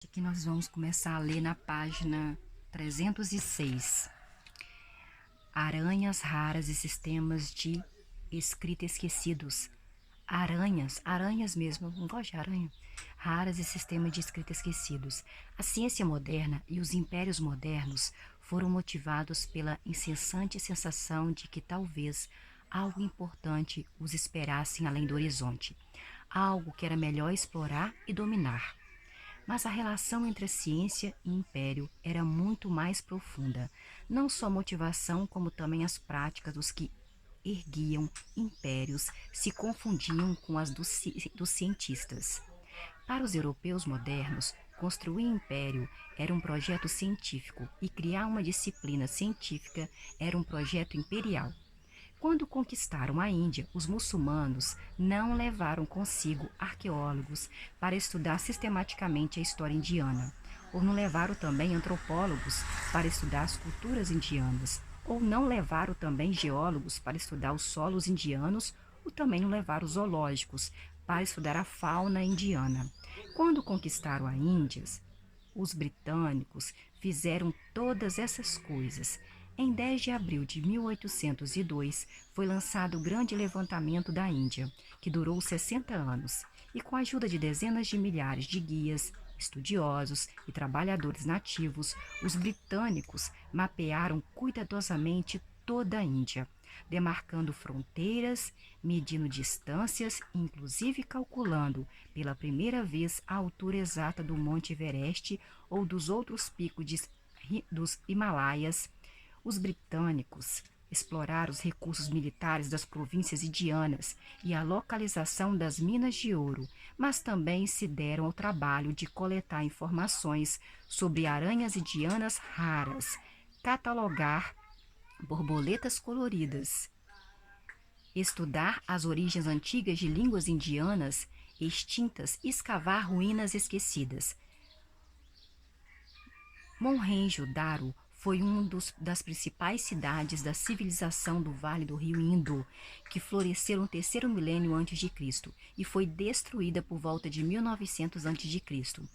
Aqui nós vamos começar a ler na página 306. Aranhas raras e sistemas de escrita esquecidos. Aranhas mesmo, eu não gosto de aranha. Raras e sistemas de escrita esquecidos. A ciência moderna e os impérios modernos foram motivados pela incessante sensação de que talvez algo importante os esperasse além do horizonte. Algo que era melhor explorar e dominar. Mas a relação entre a ciência e o império era muito mais profunda. Não só a motivação, como também as práticas dos que erguiam impérios se confundiam com as dos cientistas. Para os europeus modernos, construir um império era um projeto científico e criar uma disciplina científica era um projeto imperial. Quando conquistaram a Índia, os muçulmanos não levaram consigo arqueólogos para estudar sistematicamente a história indiana, ou não levaram também antropólogos para estudar as culturas indianas, ou não levaram também geólogos para estudar os solos indianos, ou também não levaram zoológicos para estudar a fauna indiana. Quando conquistaram a Índia, os britânicos fizeram todas essas coisas. Em 10 de abril de 1802, foi lançado o Grande Levantamento da Índia, que durou 60 anos, e com a ajuda de dezenas de milhares de guias, estudiosos e trabalhadores nativos, os britânicos mapearam cuidadosamente toda a Índia, demarcando fronteiras, medindo distâncias, inclusive calculando pela primeira vez a altura exata do Monte Everest ou dos outros picos dos Himalaias. Os britânicos exploraram os recursos militares das províncias indianas e a localização das minas de ouro, mas também se deram ao trabalho de coletar informações sobre aranhas indianas raras, catalogar borboletas coloridas, estudar as origens antigas de línguas indianas extintas e escavar ruínas esquecidas. Mohenjo-Daro foi uma das principais cidades da civilização do Vale do Rio Indo, que floresceu no terceiro milênio antes de Cristo e foi destruída por volta de 1900 antes de Cristo.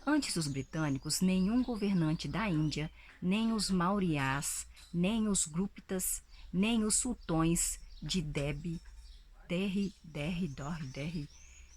Antes dos britânicos, nenhum governante da Índia, nem os Mauryaas, nem os Guptas, nem os sultões de Delhi,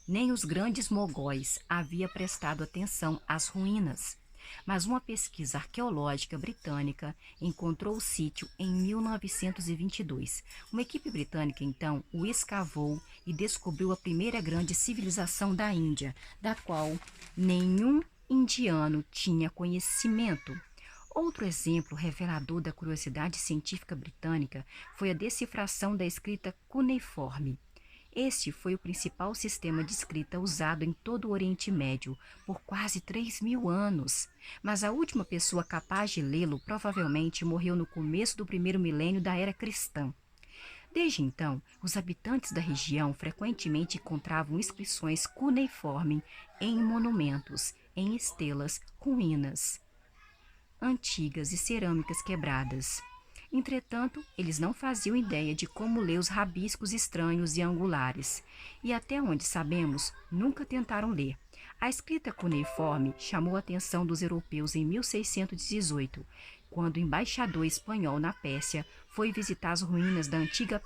nem os grandes mogóis havia prestado atenção às ruínas. Mas uma pesquisa arqueológica britânica encontrou o sítio em 1922. Uma equipe britânica, então, o escavou e descobriu a primeira grande civilização da Índia, da qual nenhum indiano tinha conhecimento. Outro exemplo revelador da curiosidade científica britânica foi a decifração da escrita cuneiforme. Este foi o principal sistema de escrita usado em todo o Oriente Médio por quase 3.000 anos, mas a última pessoa capaz de lê-lo provavelmente morreu no começo do primeiro milênio da era cristã. Desde então, os habitantes da região frequentemente encontravam inscrições cuneiforme em monumentos, em estelas, ruínas antigas e cerâmicas quebradas. Entretanto, eles não faziam ideia de como ler os rabiscos estranhos e angulares, e até onde sabemos, nunca tentaram ler. A escrita cuneiforme chamou a atenção dos europeus em 1618, quando o embaixador espanhol na Pérsia foi visitar as ruínas da antiga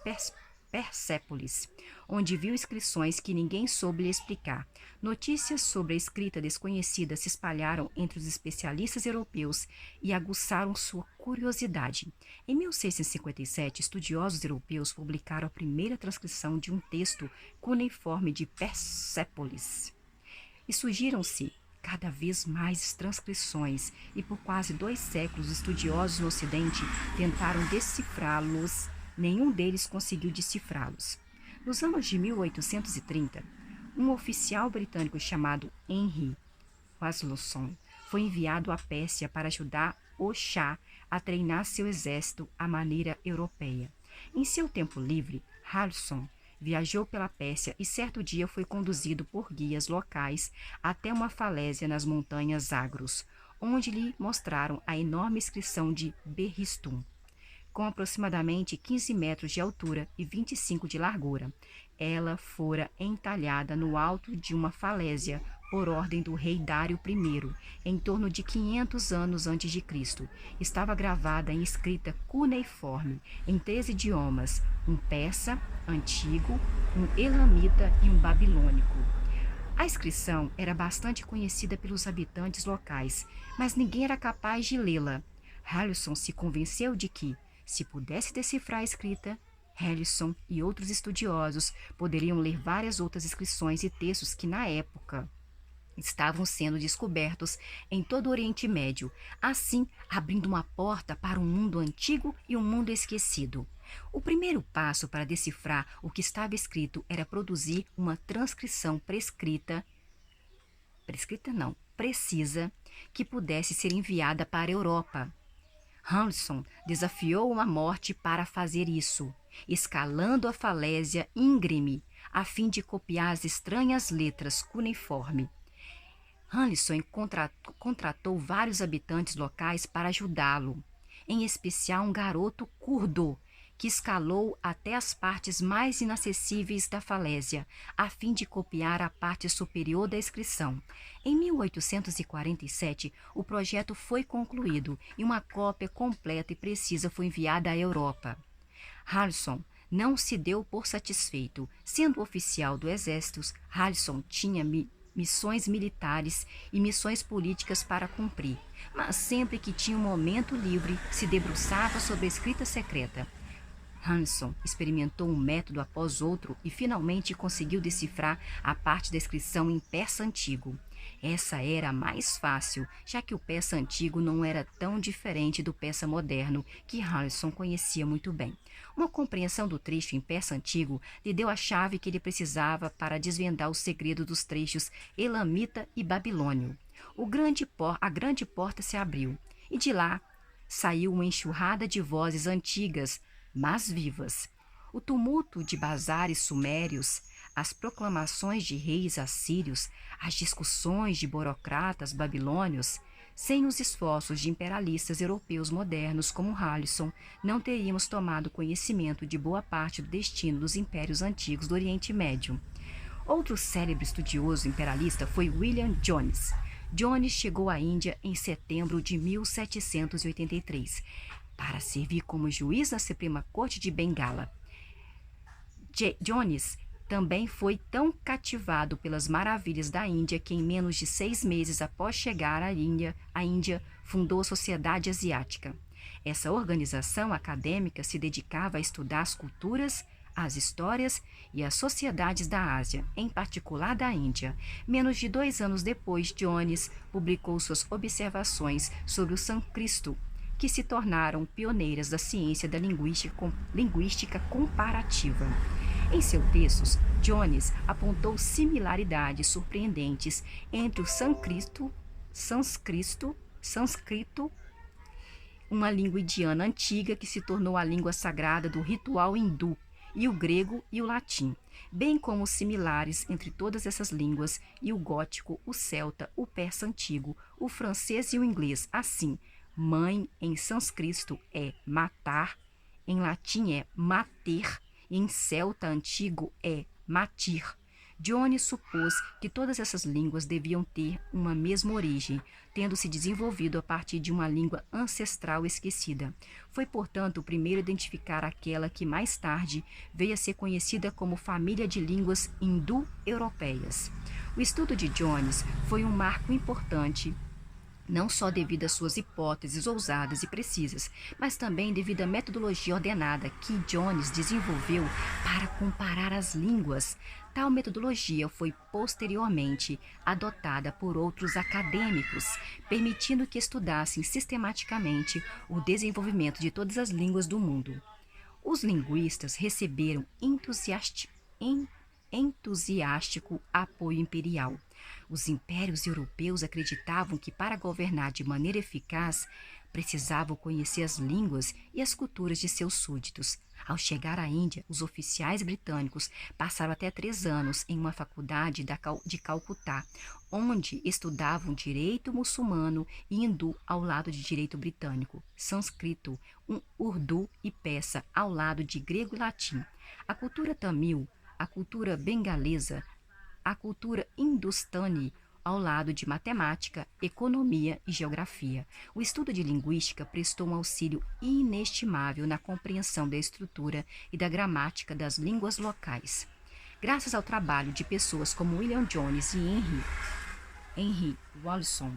Persépolis, onde viu inscrições que ninguém soube lhe explicar. Notícias sobre a escrita desconhecida se espalharam entre os especialistas europeus e aguçaram sua curiosidade. Em 1657, estudiosos europeus publicaram a primeira transcrição de um texto cuneiforme de Persépolis. E surgiram-se cada vez mais transcrições, e por quase 2 séculos estudiosos no Ocidente tentaram decifrá-los. Nenhum deles conseguiu decifrá-los. Nos anos de 1830, um oficial britânico chamado Henry Wasloson foi enviado à Pérsia para ajudar o Shah a treinar seu exército à maneira europeia. Em seu tempo livre, Harrison viajou pela Pérsia e certo dia foi conduzido por guias locais até uma falésia nas montanhas Zagros, onde lhe mostraram a enorme inscrição de Berristum, com aproximadamente 15 metros de altura e 25 de largura. Ela fora entalhada no alto de uma falésia por ordem do rei Dário I, em torno de 500 anos antes de Cristo. Estava gravada em escrita cuneiforme, em 3 idiomas, um persa antigo, um elamita e um babilônico. A inscrição era bastante conhecida pelos habitantes locais, mas ninguém era capaz de lê-la. Harrison se convenceu de que, se pudesse decifrar a escrita, Harrison e outros estudiosos poderiam ler várias outras inscrições e textos que, na época, estavam sendo descobertos em todo o Oriente Médio, assim abrindo uma porta para um mundo antigo e um mundo esquecido. O primeiro passo para decifrar o que estava escrito era produzir uma transcrição precisa, que pudesse ser enviada para a Europa. Harrison desafiou uma morte para fazer isso, escalando a falésia íngreme, a fim de copiar as estranhas letras cuneiforme. Harrison contratou vários habitantes locais para ajudá-lo, em especial um garoto curdo, que escalou até as partes mais inacessíveis da falésia, a fim de copiar a parte superior da inscrição. Em 1847, o projeto foi concluído e uma cópia completa e precisa foi enviada à Europa. Harrison não se deu por satisfeito. Sendo oficial do exército, Harrison tinha missões militares e missões políticas para cumprir, mas sempre que tinha um momento livre, se debruçava sobre a escrita secreta. Harrison experimentou um método após outro e finalmente conseguiu decifrar a parte da inscrição em persa antigo. Essa era a mais fácil, já que o persa antigo não era tão diferente do persa moderno, que Harrison conhecia muito bem. Uma compreensão do trecho em persa antigo lhe deu a chave que ele precisava para desvendar o segredo dos trechos elamita e babilônio. A grande porta se abriu, e de lá saiu uma enxurrada de vozes antigas, mas vivas. O tumulto de bazares sumérios, as proclamações de reis assírios, as discussões de burocratas babilônios. Sem os esforços de imperialistas europeus modernos como Harrison, não teríamos tomado conhecimento de boa parte do destino dos impérios antigos do Oriente Médio. Outro célebre estudioso imperialista foi William Jones. Jones chegou à Índia em setembro de 1783, para servir como juiz na Suprema Corte de Bengala. Jones também foi tão cativado pelas maravilhas da Índia que, em menos de 6 meses após chegar à Índia, fundou a Sociedade Asiática. Essa organização acadêmica se dedicava a estudar as culturas, as histórias e as sociedades da Ásia, em particular da Índia. Menos de 2 anos depois, Jones publicou suas observações sobre o sânscrito, que se tornaram pioneiras da ciência da linguística comparativa. Em seus textos, Jones apontou similaridades surpreendentes entre o sânscrito, uma língua indiana antiga que se tornou a língua sagrada do ritual hindu, e o grego e o latim, bem como similares entre todas essas línguas e o gótico, o celta, o persa antigo, o francês e o inglês. Assim, mãe em sânscrito é matar, em latim é mater, e em celta antigo é matir. Jones supôs que todas essas línguas deviam ter uma mesma origem, tendo se desenvolvido a partir de uma língua ancestral esquecida. Foi, portanto, o primeiro a identificar aquela que mais tarde veio a ser conhecida como família de línguas indo-europeias. O estudo de Jones foi um marco importante, não só devido às suas hipóteses ousadas e precisas, mas também devido à metodologia ordenada que Jones desenvolveu para comparar as línguas. Tal metodologia foi posteriormente adotada por outros acadêmicos, permitindo que estudassem sistematicamente o desenvolvimento de todas as línguas do mundo. Os linguistas receberam entusiástico apoio imperial. Os impérios europeus acreditavam que, para governar de maneira eficaz, precisavam conhecer as línguas e as culturas de seus súditos. Ao chegar à Índia, os oficiais britânicos passaram até 3 anos em uma faculdade de Calcutá, onde estudavam direito muçulmano e hindu ao lado de direito britânico, sânscrito, urdu e persa ao lado de grego e latim. A cultura tamil, a cultura bengalesa, a cultura hindustani, ao lado de matemática, economia e geografia. O estudo de linguística prestou um auxílio inestimável na compreensão da estrutura e da gramática das línguas locais. Graças ao trabalho de pessoas como William Jones e Henry Walson,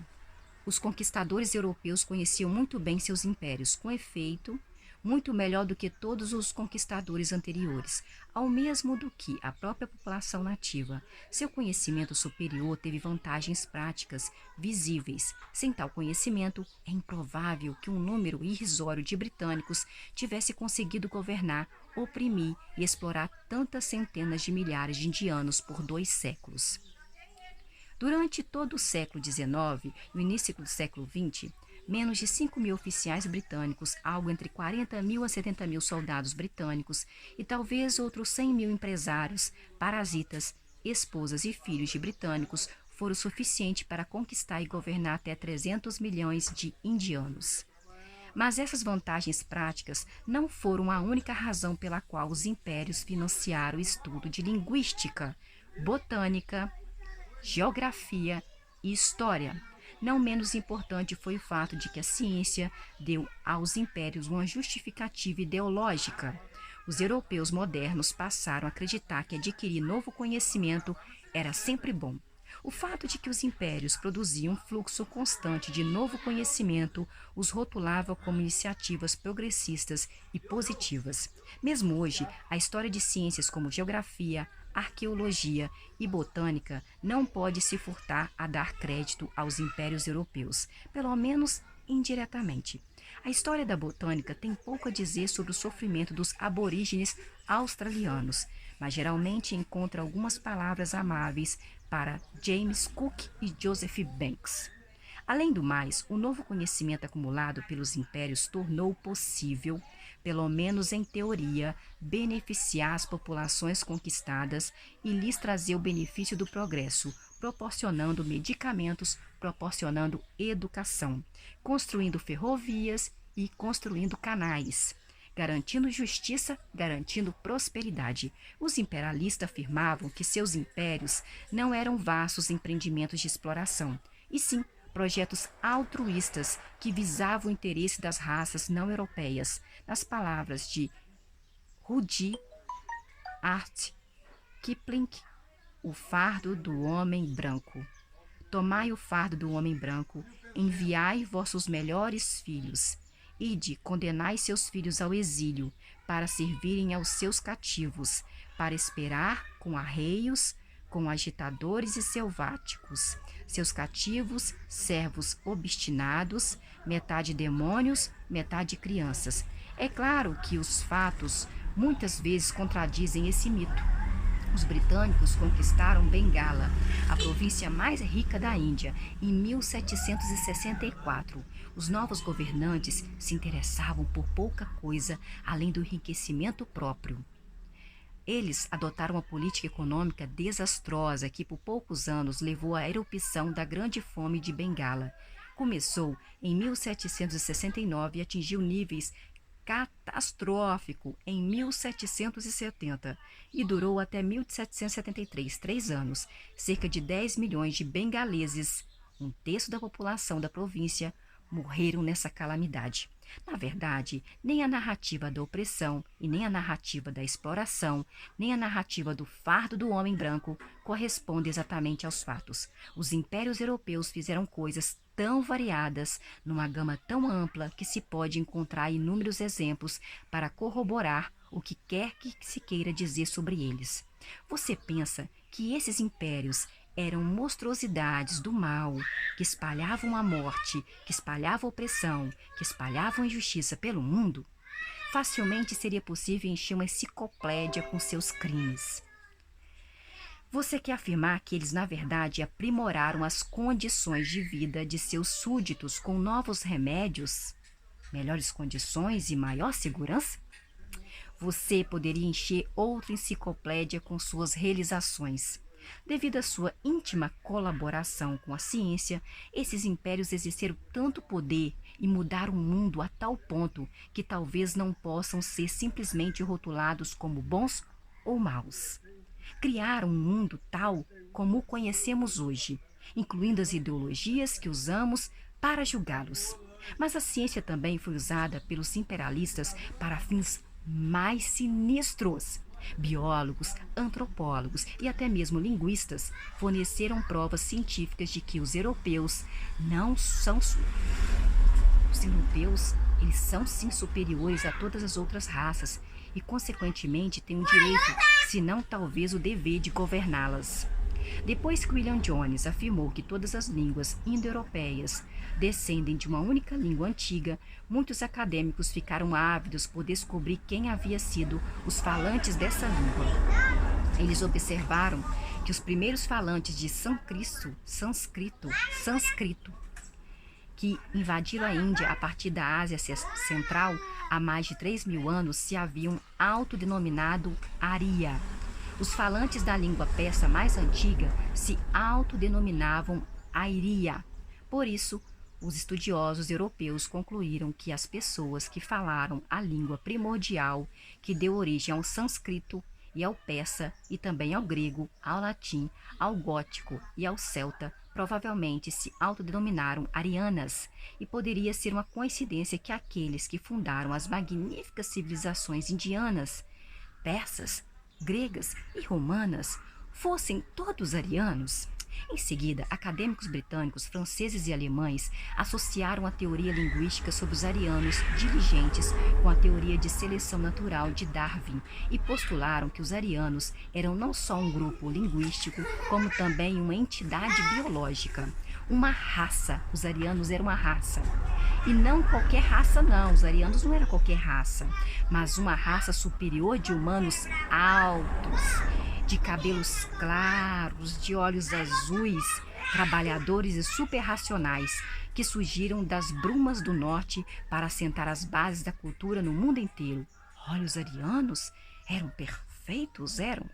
os conquistadores europeus conheciam muito bem seus impérios, com efeito, muito melhor do que todos os conquistadores anteriores, ao mesmo do que a própria população nativa. Seu conhecimento superior teve vantagens práticas, visíveis. Sem tal conhecimento, é improvável que um número irrisório de britânicos tivesse conseguido governar, oprimir e explorar tantas centenas de milhares de indianos por 2 séculos. Durante todo o século XIX e o início do século XX, menos de 5.000 oficiais britânicos, algo entre 40.000 a 70.000 soldados britânicos e talvez outros 100.000 empresários, parasitas, esposas e filhos de britânicos foram suficiente para conquistar e governar até 300 milhões de indianos. Mas essas vantagens práticas não foram a única razão pela qual os impérios financiaram o estudo de linguística, botânica, geografia e história. Não menos importante foi o fato de que a ciência deu aos impérios uma justificativa ideológica. Os europeus modernos passaram a acreditar que adquirir novo conhecimento era sempre bom. O fato de que os impérios produziam um fluxo constante de novo conhecimento os rotulava como iniciativas progressistas e positivas. Mesmo hoje, a história de ciências como geografia, arqueologia e botânica não pode se furtar a dar crédito aos impérios europeus, pelo menos indiretamente. A história da botânica tem pouco a dizer sobre o sofrimento dos aborígenes australianos, mas geralmente encontra algumas palavras amáveis para James Cook e Joseph Banks. Além do mais, o novo conhecimento acumulado pelos impérios tornou possível, pelo menos em teoria, beneficiar as populações conquistadas e lhes trazer o benefício do progresso, proporcionando medicamentos, proporcionando educação, construindo ferrovias e construindo canais, garantindo justiça, garantindo prosperidade. Os imperialistas afirmavam que seus impérios não eram vastos empreendimentos de exploração, e sim projetos altruístas que visavam o interesse das raças não europeias. Nas palavras de Rudyard Kipling, o fardo do homem branco. Tomai o fardo do homem branco, enviai vossos melhores filhos. Ide, condenai seus filhos ao exílio, para servirem aos seus cativos, para esperar com arreios, com agitadores e selváticos, seus cativos, servos obstinados, metade demônios, metade crianças. É claro que os fatos muitas vezes contradizem esse mito. Os britânicos conquistaram Bengala, a província mais rica da Índia, em 1764. Os novos governantes se interessavam por pouca coisa além do enriquecimento próprio. Eles adotaram uma política econômica desastrosa que por poucos anos levou à erupção da Grande Fome de Bengala. Começou em 1769 e atingiu níveis catastróficos em 1770 e durou até 1773, 3 anos. Cerca de 10 milhões de bengaleses, um terço da população da província, morreram nessa calamidade. Na verdade, nem a narrativa da opressão e nem a narrativa da exploração, nem a narrativa do fardo do homem branco corresponde exatamente aos fatos. Os impérios europeus fizeram coisas tão variadas, numa gama tão ampla, que se pode encontrar inúmeros exemplos para corroborar o que quer que se queira dizer sobre eles. Você pensa que esses impérios eram monstruosidades do mal, que espalhavam a morte, que espalhavam a opressão, que espalhavam a injustiça pelo mundo? Facilmente seria possível encher uma enciclopédia com seus crimes. Você quer afirmar que eles, na verdade, aprimoraram as condições de vida de seus súditos com novos remédios, melhores condições e maior segurança? Você poderia encher outra enciclopédia com suas realizações. Devido à sua íntima colaboração com a ciência, esses impérios exerceram tanto poder e mudaram o mundo a tal ponto que talvez não possam ser simplesmente rotulados como bons ou maus. Criaram um mundo tal como o conhecemos hoje. incluindo as ideologias que usamos para julgá-los. Mas a ciência também foi usada pelos imperialistas para fins mais sinistros. Biólogos, antropólogos e até mesmo linguistas forneceram provas científicas de que os europeus não são os europeus, eles são sim superiores a todas as outras raças e, consequentemente, têm o direito, se não talvez o dever de governá-las. Depois que William Jones afirmou que todas as línguas indo-europeias descendem de uma única língua antiga, muitos acadêmicos ficaram ávidos por descobrir quem havia sido os falantes dessa língua. Eles observaram que os primeiros falantes de sânscrito, que invadiram a Índia a partir da Ásia Central há mais de 3.000 anos, se haviam autodenominado Arya. Os falantes da língua persa mais antiga se autodenominavam Airia. Por isso, os estudiosos europeus concluíram que as pessoas que falaram a língua primordial que deu origem ao sânscrito e ao persa e também ao grego, ao latim, ao gótico e ao celta provavelmente se autodenominaram arianas, e poderia ser uma coincidência que aqueles que fundaram as magníficas civilizações indianas, persas, gregas e romanas fossem todos arianos. Em seguida, acadêmicos britânicos, franceses e alemães associaram a teoria linguística sobre os arianos diligentes com a teoria de seleção natural de Darwin e postularam que os arianos eram não só um grupo linguístico, como também uma entidade biológica, uma raça. Os arianos eram uma raça. E não qualquer raça, não. Os arianos não eram qualquer raça, mas uma raça superior de humanos altos, de cabelos claros, de olhos azuis, trabalhadores e superracionais, que surgiram das brumas do norte para assentar as bases da cultura no mundo inteiro. Olha, os arianos eram perfeitos, eram.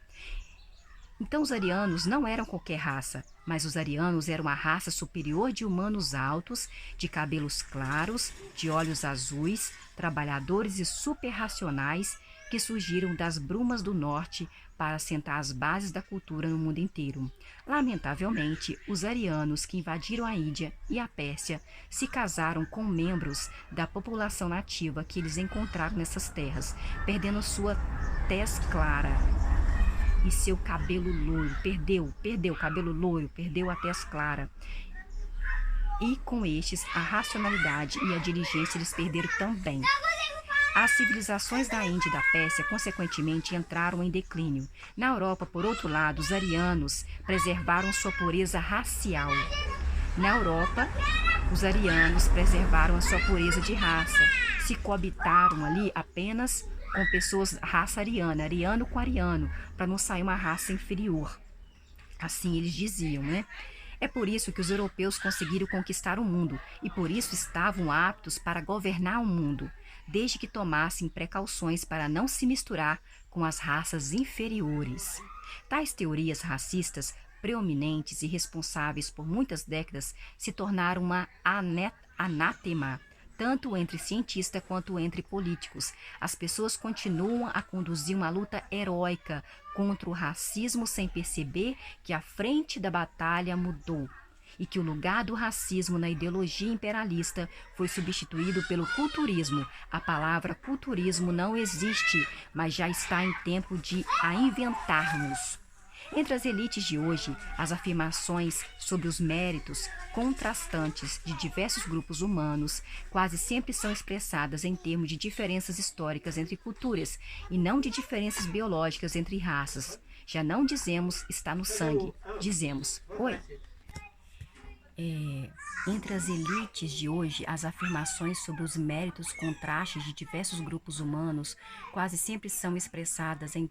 Então os arianos não eram qualquer raça, mas os arianos eram a raça superior de humanos altos, de cabelos claros, de olhos azuis, trabalhadores e superracionais, que surgiram das brumas do norte para assentar as bases da cultura no mundo inteiro. Lamentavelmente, os arianos que invadiram a Índia e a Pérsia se casaram com membros da população nativa que eles encontraram nessas terras, perdendo sua tez clara e seu cabelo loiro. Perdeu o cabelo loiro, perdeu a tez clara. E com estes, a racionalidade e a diligência eles perderam também. As civilizações da Índia e da Pérsia, consequentemente, entraram em declínio. Na Europa, por outro lado, os arianos preservaram sua pureza racial. Na Europa, os arianos preservaram a sua pureza de raça. Se coabitaram ali apenas com pessoas raça ariana, ariano com ariano, para não sair uma raça inferior. Assim eles diziam, né? É por isso que os europeus conseguiram conquistar o mundo e por isso estavam aptos para governar o mundo, desde que tomassem precauções para não se misturar com as raças inferiores. Tais teorias racistas, preeminentes e responsáveis por muitas décadas, se tornaram uma anátema, tanto entre cientistas quanto entre políticos. As pessoas continuam a conduzir uma luta heróica contra o racismo sem perceber que a frente da batalha mudou e que o lugar do racismo na ideologia imperialista foi substituído pelo culturismo. A palavra culturismo não existe, mas já está em tempo de a inventarmos. Entre as elites de hoje, as afirmações sobre os méritos contrastantes de diversos grupos humanos quase sempre são expressadas em termos de diferenças históricas entre culturas e não de diferenças biológicas entre raças. Já não dizemos está no sangue, dizemos oi. Entre as elites de hoje, as afirmações sobre os méritos contrastes de diversos grupos humanos quase sempre são expressadas em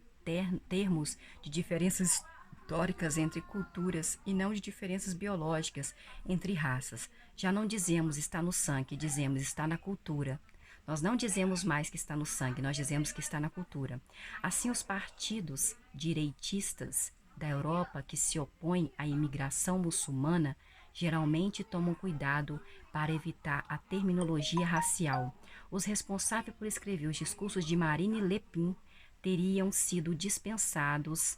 termos de diferenças históricas entre culturas e não de diferenças biológicas entre raças. Já não dizemos está no sangue, dizemos está na cultura. Nós não dizemos mais que está no sangue, nós dizemos que está na cultura. Assim, os partidos direitistas da Europa que se opõem à imigração muçulmana geralmente tomam cuidado para evitar a terminologia racial. Os responsáveis por escrever os discursos de Marine Le Pen teriam sido dispensados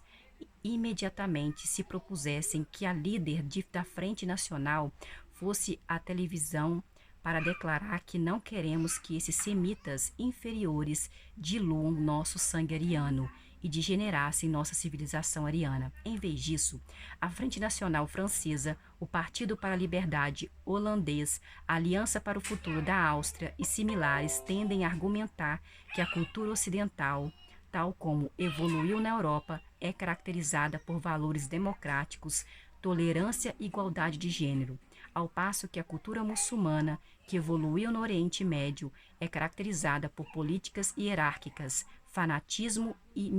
imediatamente se propusessem que a líder da Frente Nacional fosse à televisão para declarar que não queremos que esses semitas inferiores diluam nosso sangue ariano e degenerassem nossa civilização ariana. Em vez disso, a Frente Nacional Francesa, o Partido para a Liberdade holandês, a Aliança para o Futuro da Áustria e similares tendem a argumentar que a cultura ocidental, tal como evoluiu na Europa, é caracterizada por valores democráticos, tolerância e igualdade de gênero, ao passo que a cultura muçulmana, que evoluiu no Oriente Médio, é caracterizada por políticas hierárquicas, fanatismo e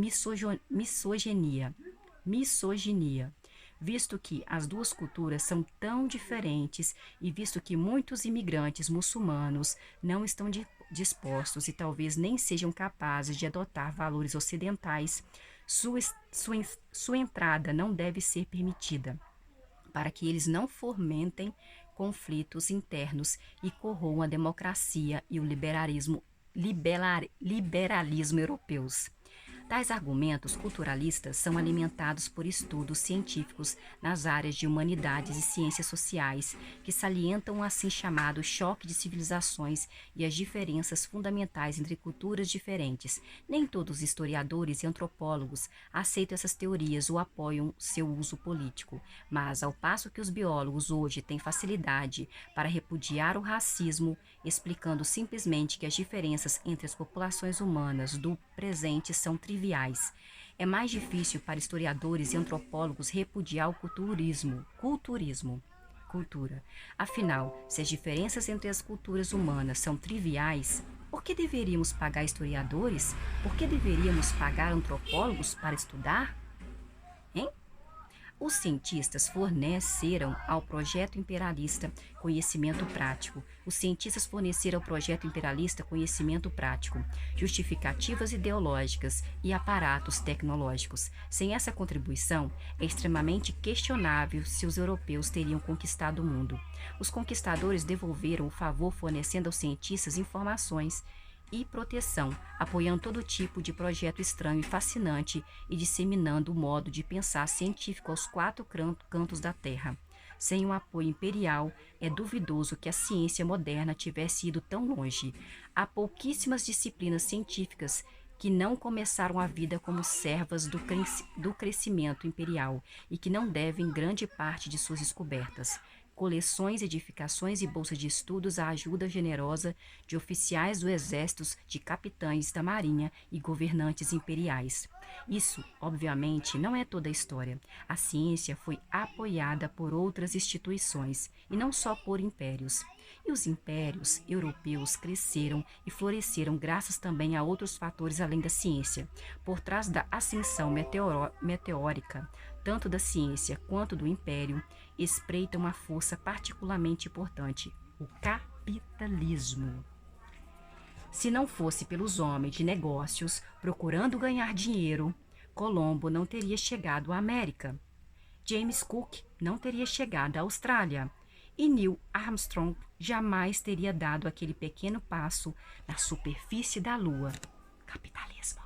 misoginia. Visto que as duas culturas são tão diferentes e visto que muitos imigrantes muçulmanos não estão dispostos e talvez nem sejam capazes de adotar valores ocidentais, sua entrada não deve ser permitida, para que eles não fomentem conflitos internos e corroam a democracia e o liberalismo europeus. Tais argumentos culturalistas são alimentados por estudos científicos nas áreas de humanidades e ciências sociais, que salientam o assim chamado choque de civilizações e as diferenças fundamentais entre culturas diferentes. Nem todos os historiadores e antropólogos aceitam essas teorias ou apoiam seu uso político, mas ao passo que os biólogos hoje têm facilidade para repudiar o racismo, explicando simplesmente que as diferenças entre as populações humanas do presente são triviais. É mais difícil para historiadores e antropólogos repudiar o cultura. Afinal, se as diferenças entre as culturas humanas são triviais, por que deveríamos pagar historiadores? Por que deveríamos pagar antropólogos para estudar? Hein? Os cientistas forneceram ao projeto imperialista conhecimento prático. Os cientistas forneceram ao projeto imperialista conhecimento prático, justificativas ideológicas e aparatos tecnológicos. Sem essa contribuição, é extremamente questionável se os europeus teriam conquistado o mundo. Os conquistadores devolveram o favor fornecendo aos cientistas informações e proteção, apoiando todo tipo de projeto estranho e fascinante e disseminando o modo de pensar científico aos quatro cantos da Terra. Sem o apoio imperial, é duvidoso que a ciência moderna tivesse ido tão longe. Há pouquíssimas disciplinas científicas que não começaram a vida como servas do crescimento imperial e que não devem grande parte de suas descobertas, coleções, edificações e bolsas de estudos à ajuda generosa de oficiais do exército, de capitães da marinha e governantes imperiais. Isso, obviamente, não é toda a história. A ciência foi apoiada por outras instituições, e não só por impérios. E os impérios europeus cresceram e floresceram graças também a outros fatores além da ciência. Por trás da ascensão meteórica, tanto da ciência quanto do império, espreita uma força particularmente importante, o capitalismo. Se não fosse pelos homens de negócios procurando ganhar dinheiro, Colombo não teria chegado à América. James Cook não teria chegado à Austrália. E Neil Armstrong jamais teria dado aquele pequeno passo na superfície da Lua. Capitalismo.